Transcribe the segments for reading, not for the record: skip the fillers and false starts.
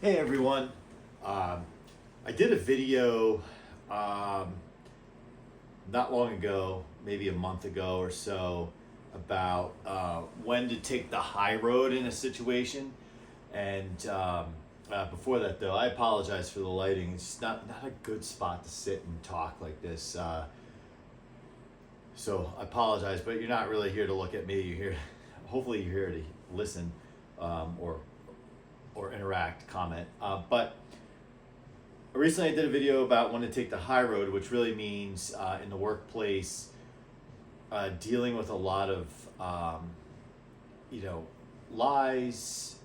Hey everyone, I did a video not long ago, maybe a month ago or so, about when to take the high road in a situation. And before that though, I apologize for the lighting. It's just not a good spot to sit and talk like this. So I apologize, but you're not really here to look at me. You're here, hopefully you're here to listen or interact, comment. But recently I did a video about when to take the high road, which really means in the workplace, dealing with a lot of, lies,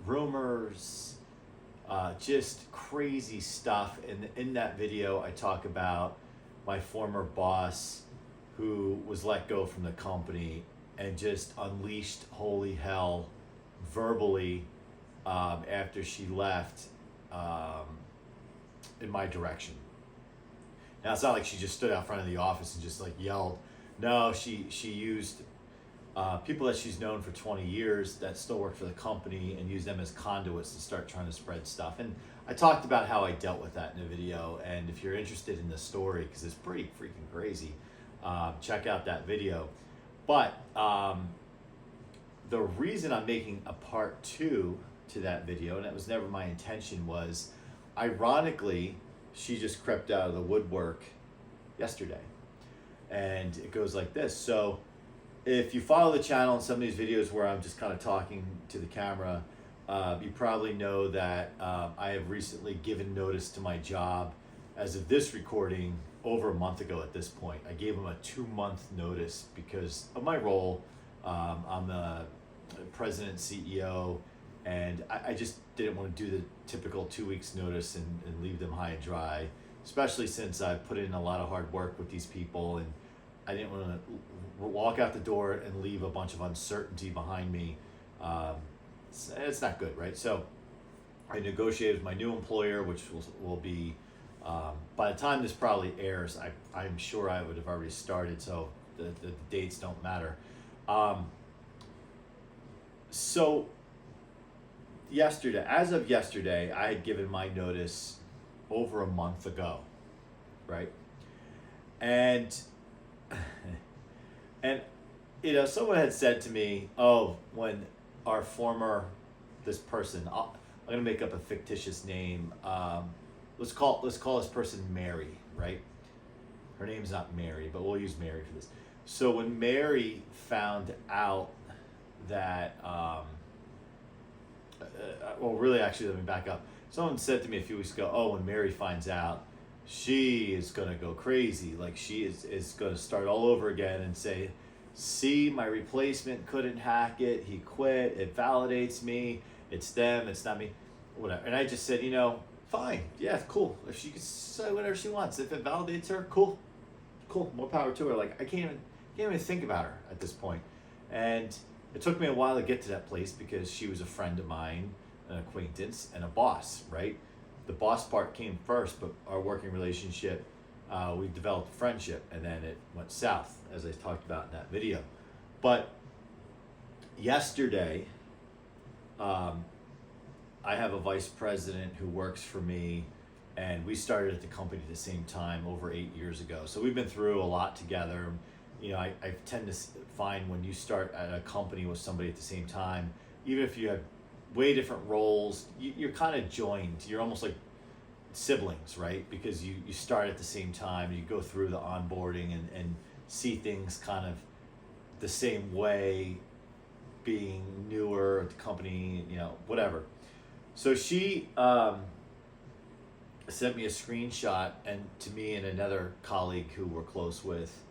rumors, just crazy stuff. And in that video, I talk about my former boss who was let go from the company and just unleashed holy hell verbally after she left in my direction. Now it's not like she just stood out front of the office and just like yelled. No, she used people that she's known for 20 years that still work for the company and used them as conduits to start trying to spread stuff. And I talked about how I dealt with that in a video. And if you're interested in the story, because it's pretty freaking crazy, check out that video. But the reason I'm making a part 2 to that video, and it was never my intention, was ironically she just crept out of the woodwork yesterday. And it goes like this. So if you follow the channel and some of these videos where I'm just kind of talking to the camera, you probably know that I have recently given notice to my job as of this recording over a month ago at this point. I gave them a 2-month notice because of my role. I'm the president, CEO, and I just didn't want to do the typical 2 weeks notice and leave them high and dry, especially since I put in a lot of hard work with these people, and I didn't want to walk out the door and leave a bunch of uncertainty behind me. It's not good, right? So I negotiated with my new employer, which will be, by the time this probably airs, I'm sure I would have already started, so the dates don't matter. So as of yesterday, I had given my notice over a month ago, right? And someone had said to me, oh, when our former, this person, I'm gonna make up a fictitious name. Let's call this person Mary, right? Her name's not Mary, but we'll use Mary for this. So when Mary found out that, actually, let me back up. Someone said to me a few weeks ago, oh, when Mary finds out, she is going to go crazy. Like she is going to start all over again and say, see, my replacement couldn't hack it. He quit. It validates me. It's them. It's not me. Whatever. And I just said, fine. Yeah, cool. If she can say whatever she wants. If it validates her, cool. More power to her. Like I can't even think about her at this point. And it took me a while to get to that place because she was a friend of mine, an acquaintance, and a boss, right? The boss part came first, but our working relationship, we developed a friendship, and then it went south, as I talked about in that video. But yesterday, I have a vice president who works for me, and we started at the company at the same time over 8 years ago. So we've been through a lot together. I tend to find when you start at a company with somebody at the same time, even if you have way different roles, you're kind of joined. You're almost like siblings, right? Because you start at the same time, you go through the onboarding and see things kind of the same way, being newer at the company, whatever. So she sent me a screenshot, and to me and another colleague who we're close with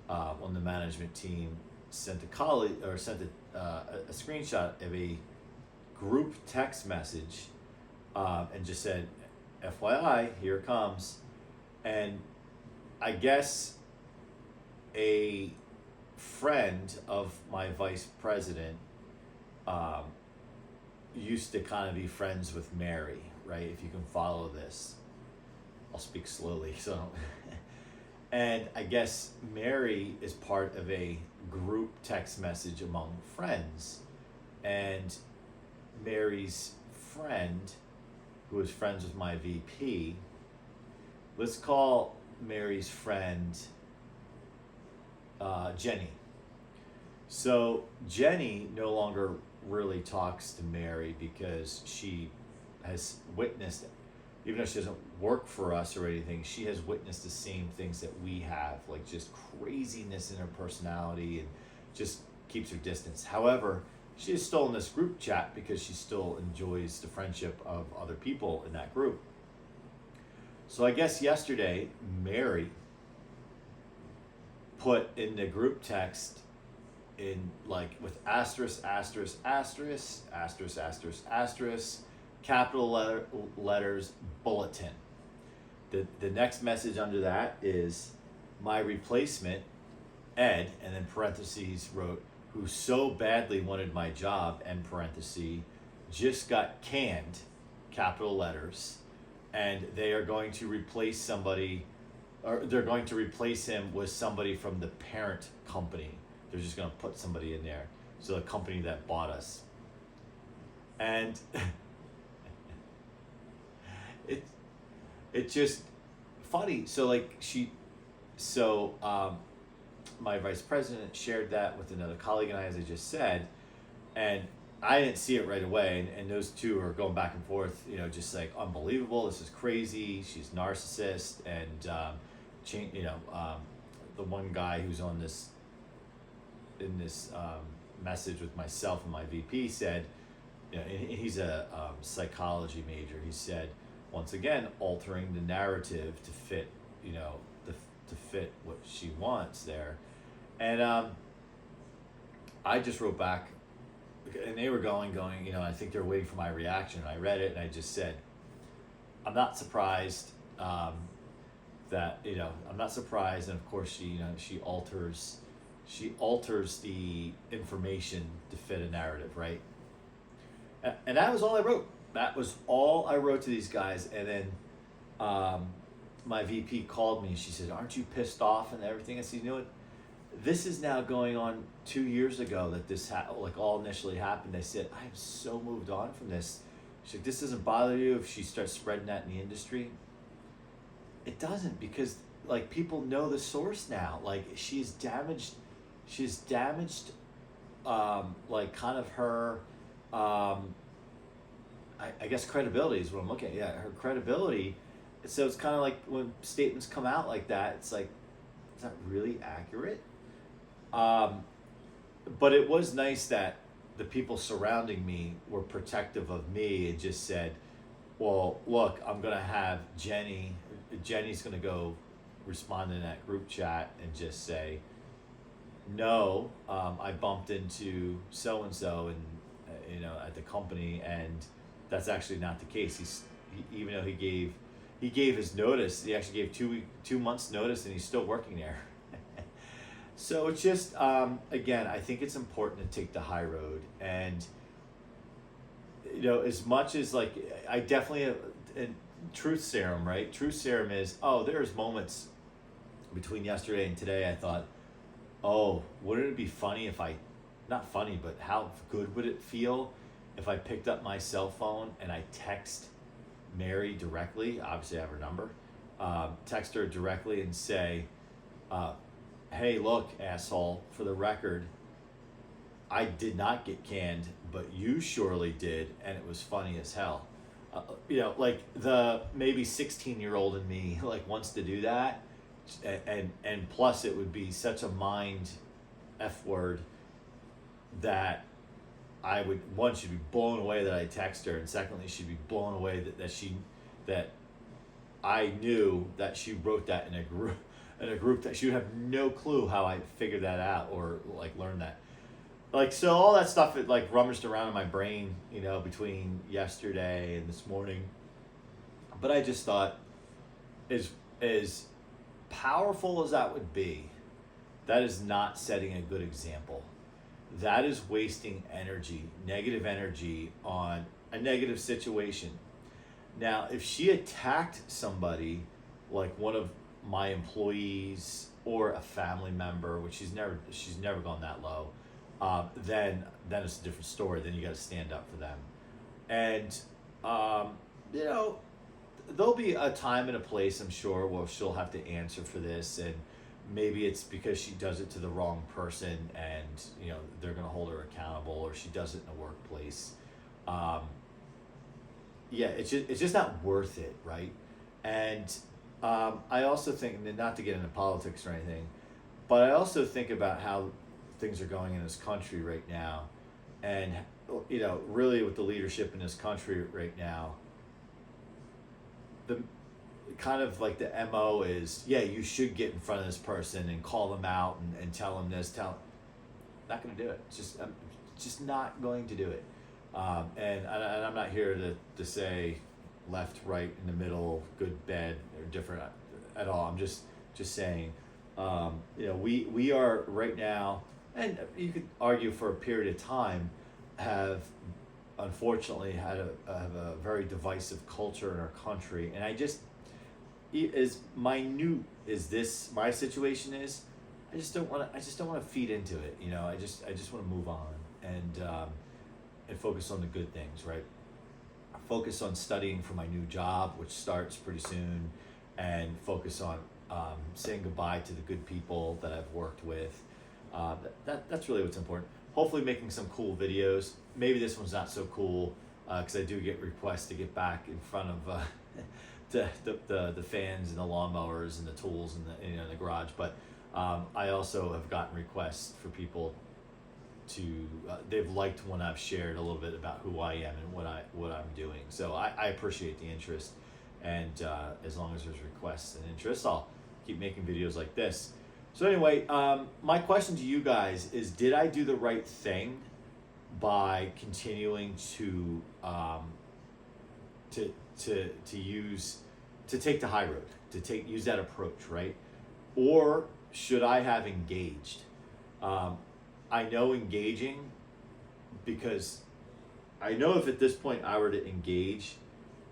on the management team sent a screenshot of a group text message and just said, FYI, here it comes. And I guess a friend of my vice president used to kind of be friends with Mary, right? If you can follow this, I'll speak slowly. So, and I guess Mary is part of a group text message among friends, and Mary's friend who was friends with my VP. Let's call Mary's friend Jenny. So Jenny no longer really talks to Mary because she has witnessed, even though she doesn't work for us or anything, she has witnessed the same things that we have, like just craziness in her personality, and just keeps her distance. However, she is still in this group chat because she still enjoys the friendship of other people in that group. So I guess yesterday, Mary put in the group text in like with asterisk, asterisk, asterisk, asterisk, asterisk, asterisk, capital letters, bulletin. The next message under that is my replacement, Ed, and then parentheses wrote, who so badly wanted my job, end parenthesis, just got canned, capital letters, and they are going to replace somebody, or they're going to replace him with somebody from the parent company. They're just going to put somebody in there. So the company that bought us. And it's just funny. So like my vice president shared that with another colleague and I, as I just said, and I didn't see it right away. And those two are going back and forth, just like unbelievable. This is crazy. She's narcissist. And, the one guy who's on this, in this message with myself and my VP said, and he's a psychology major. He said, once again, altering the narrative to fit, to fit what she wants there. And I just wrote back, and they were going, I think they're waiting for my reaction. And I read it and I just said, I'm not surprised that, I'm not surprised. And of course she alters the information to fit a narrative, right? And that was all I wrote. That was all I wrote to these guys. And then my VP called me and she said, aren't you pissed off and everything? I said, you know what? This is now going on 2 years ago that this all initially happened. I said, I am so moved on from this. She said, this doesn't bother you if she starts spreading that in the industry? It doesn't, because people know the source now. She's damaged kind of her, I guess credibility is what I'm looking at. Yeah, her credibility. So it's kind of like when statements come out like that, it's like, is that really accurate? But it was nice that the people surrounding me were protective of me and just said, well, look, I'm going to have Jenny's going to go respond in that group chat and just say, no, I bumped into so-and-so and, at the company, and that's actually not the case. Even though he gave his notice, he actually gave 2 months notice, and he's still working there. So it's just, again, I think it's important to take the high road. And, as much as I definitely, truth serum, right? Truth serum is, there's moments between yesterday and today I thought, wouldn't it be funny not funny, but how good would it feel if I picked up my cell phone and I text Mary directly, obviously I have her number, text her directly and say, hey, look, asshole, for the record, I did not get canned, but you surely did, and it was funny as hell. The maybe 16-year-old in me wants to do that, and plus it would be such a mind F word that I would, one, she'd be blown away that I text her, and secondly, she'd be blown away that I knew that she wrote that in a group that she would have no clue how I figured that out or learned that. So all that stuff, it rummaged around in my brain, between yesterday and this morning. But I just thought, as powerful as that would be, that is not setting a good example. That is wasting energy, negative energy, on a negative situation. Now, if she attacked somebody, like one of my employees or a family member, which she's never gone that low, then it's a different story. Then you got to stand up for them. And you know, there'll be a time and a place, I'm sure, where she'll have to answer for this, and maybe it's because she does it to the wrong person, and you know they're going to hold her accountable, or she does it in the workplace. Um, yeah, it's just not worth it, right? And I also think, and not to get into politics or anything, but I also think about how things are going in this country right now, and you know, really with the leadership in this country right now, the kind of like the MO is, yeah, you should get in front of this person and call them out and tell them this, not going to do it. Just not going to do it. And I'm not here to say left, right, in the middle, good, bad, or different at all. I'm just saying, you know, we are right now, and you could argue for a period of time, have unfortunately have a very divisive culture in our country. And I just, as minute as this my situation is, I just don't want to feed into it. You know, I just want to move on and focus on the good things, right? Focus on studying for my new job, which starts pretty soon, and focus on saying goodbye to the good people that I've worked with. That's really what's important. Hopefully making some cool videos. Maybe this one's not so cool, because I do get requests to get back in front of the fans and the lawnmowers and the tools and the garage. But I also have gotten requests for people to they've liked when I've shared a little bit about who I am and what I'm doing. So I appreciate the interest, and as long as there's requests and interest, I'll keep making videos like this. So anyway, my question to you guys is: did I do the right thing by continuing to take the high road, use that approach, right? Or should I have engaged? I know engaging, because I know if at this point I were to engage,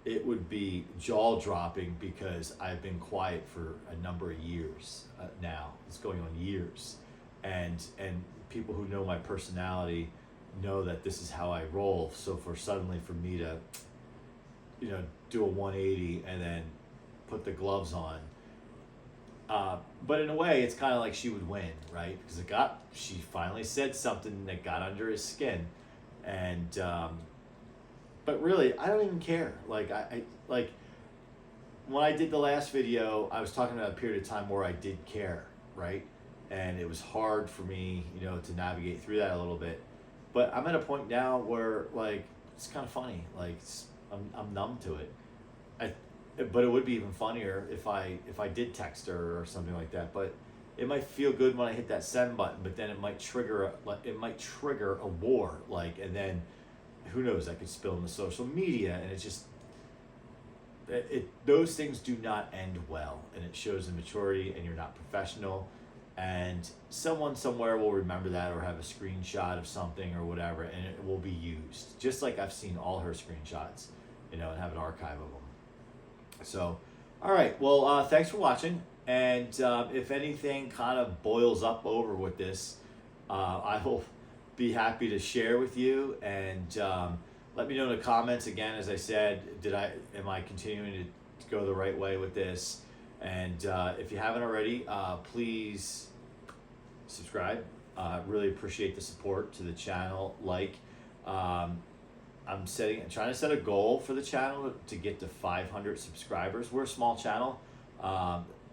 it would be jaw dropping, because I've been quiet for a number of years now. It's going on years, and people who know my personality know that this is how I roll. So for me to, you know, do a 180 and then put the gloves on. But in a way, it's kind of like she would win, right? Because she finally said something that got under his skin, and but really, I don't even care. Like I when I did the last video, I was talking about a period of time where I did care, right? And it was hard for me, you know, to navigate through that a little bit. But I'm at a point now where, like, it's kind of funny. Like, I'm numb to it. But it would be even funnier if I did text her or something like that. But it might feel good when I hit that send button, but then it might trigger a war, like, and then who knows, that could spill into social media, and it's just those things do not end well, and it shows immaturity, and you're not professional, and someone somewhere will remember that, or have a screenshot of something or whatever, and it will be used, just like I've seen all her screenshots, you know, and have an archive of them. So, all right, well, thanks for watching, and if anything kind of boils up over with this, I will be happy to share with you, and let me know in the comments. Again, as I said, am I continuing to go the right way with this? And if you haven't already, please subscribe. Really appreciate the support to the channel. I'm trying to set a goal for the channel to get to 500 subscribers. We're a small channel,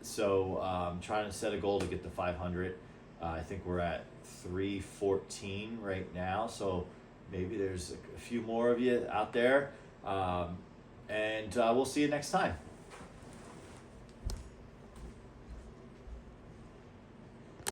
so I'm trying to set a goal to get to 500. I think we're at 314 right now, so maybe there's a few more of you out there, and we'll see you next time.